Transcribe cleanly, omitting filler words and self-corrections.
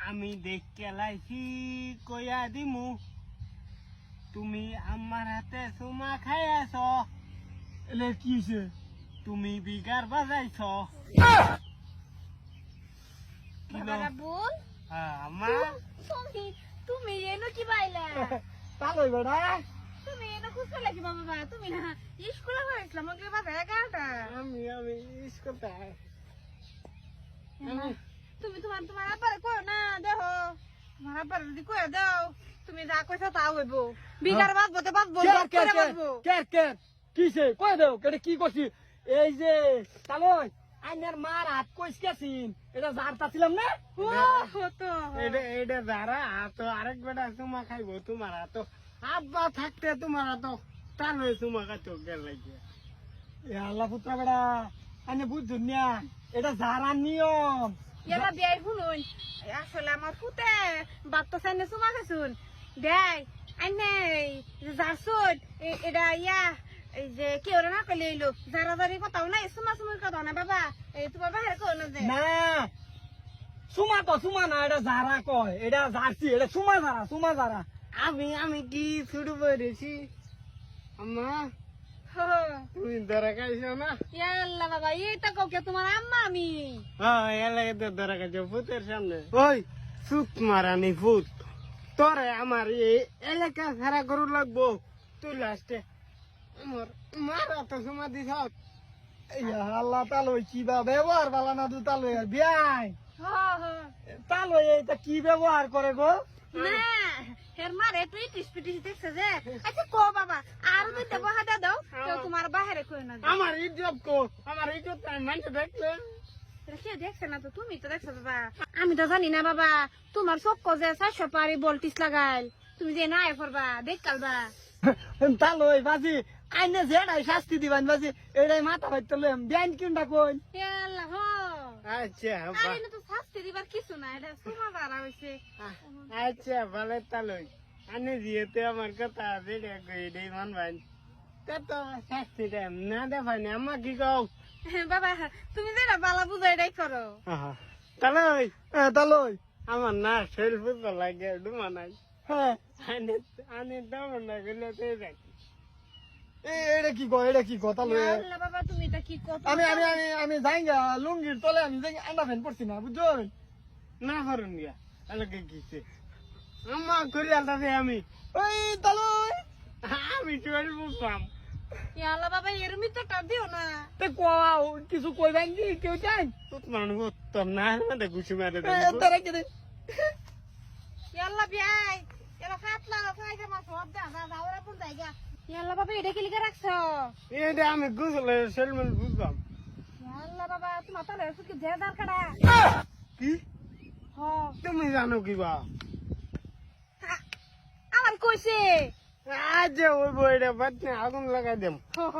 আমি দেখে লাইছি কইয়া দিমু তুমি আমার হাতে চুমা খাইয়াছ এলে কি হইছে? তুমি বিগার বাজাইছ বাবারা বল আমা তুমি তুমি এনো কি বাইলা তালই বেড়া তুমি এনো খুশি লাগি বাবা তুমি না স্কুলে গেছিলাম ওকে বাবা 11টা আমি স্কুল তুমি তোমার আব্বারে কই না দেখো তোমার আব্বারে যদি কই দাও তুমি যা কইছো তা হইব বিগার বাজবো তো বাজবো করে বাজবো কে কিছে কই দাও কেটে কি করছি এই যে তালই আইনার মার হাত কইস গেছিন এটা জারতা ছিলাম না ও হতো এটা যারা তো আরেক বেটা চুমা খাইব তোমার তো আব্বা থাকতে তোমার তো টান হয়ে চুমা খাইতো গেল লাগিয়ে এ আল্লাহ পুত্রা বেড়া আইনে বুঝছুন না এটা জারার নিয়ম এলা বিয়াই শুনুন আসলে আমার ফুতে বাপ তো সাইনে চুমা খাইছুন দেয় আইনে যারছুন এটা ইয়া এই যে কেউ না কইলে এলো যারা যারি কথাও নাই চুমা চুমির কথাও নাই বাবা এই তোমার বাহিরে কই না যে না সুমা না এটা জারা কয় এটা জার্সি এটা সুমা জারা আমি কি শুরু করেছি আম্মা তুমি ধরা খাইছো না ইয়াল্লা বাবা এইটা কাউকে তোমার আম্মা আমি হ্যাঁ এলাকায় তো ধরা খাইছো ভূতের সামনে ওই সুত মারানি ভূত তোরে আমার এই এলাকা ছাড়া গরু লাগবো তুই লাস্টে আমার মারা তো সময় দিছ আল্লাহ তালই কি বা ব্যবহার বালা না দু তালই আর বিয়াই তালই এটা কি ব্যবহার করে গো না হের মারে তুই টিসপিটিস দেখছে যে আচ্ছা কো বাবা আর দুইটা বহাদা দাও কেউ তোমার বাহিরে কই না যে। আমার ইজ্জত কো আমার ইজ্জত মানুষ দেখলে কে দেখছে না তো তুমি তো দেখছো বাবা আমি তো জানি না বাবা তোমার চক্ক যে 400 পারি বলটিস লাগাইল তুমি যে না করবা দেখ কালবা তালই বাজি আইনে যেটাই শাস্তি দিবান বাজি এটাই মাথা ভাইতে লইম বিয়াইন কিনটা কই ইয়াল্লা হো আচ্ছা আরে না তো শাস্তি দিবার কিছু না এটা সুমা বাড়া হইছে আচ্ছা ভালো তালই আনে যেতে আমার কথা যেটা কই দেই মানবান তো শাস্তি দেম না দেবানি আমা কি কও বাবা তুমি যেটা বালা বুঝাই এটাই করো তালই তালই আমার না শরীর বুঝতে লাগে ডুমা নাই হ্যাঁ আনে দাম না গেলে তো যাই এটা কি কয় তালই আল্লাহ বাবা তুমি এটা কি কথা আমি যাইঙ্গা লুঙ্গির তলে আমি যাই আন্ডা ফ্যান পড়ছি না বুঝছো না হরুন গিয়া এলাকে গেছে আমা করি আলতাছে আমি ওই তালই আমি চল বুঝলাম ইয়াল্লা বাবা এরমি তো টা দিও না তে কোয়াও কিছু কইবেন কি কেউ চাই তোর উত্তর না মানে ঘুষি মারে তারা কে ইয়াল্লা বিয়াই এরা ফাতলা ফাইজা মাছ সব দা দা ওরা কোন জায়গা ইয়াল্লা বাবা এটা কি লিখে রাখছো এটা আমি গুছলে সেলমেল বুঝলাম ইয়াল্লা বাবা তোমার তালে সুকি যে দরকারা কি হ তুমি জানো কি বা আমার কইছে আজ ওই বইটা বাদ আগুন লাগাই দেম হ হ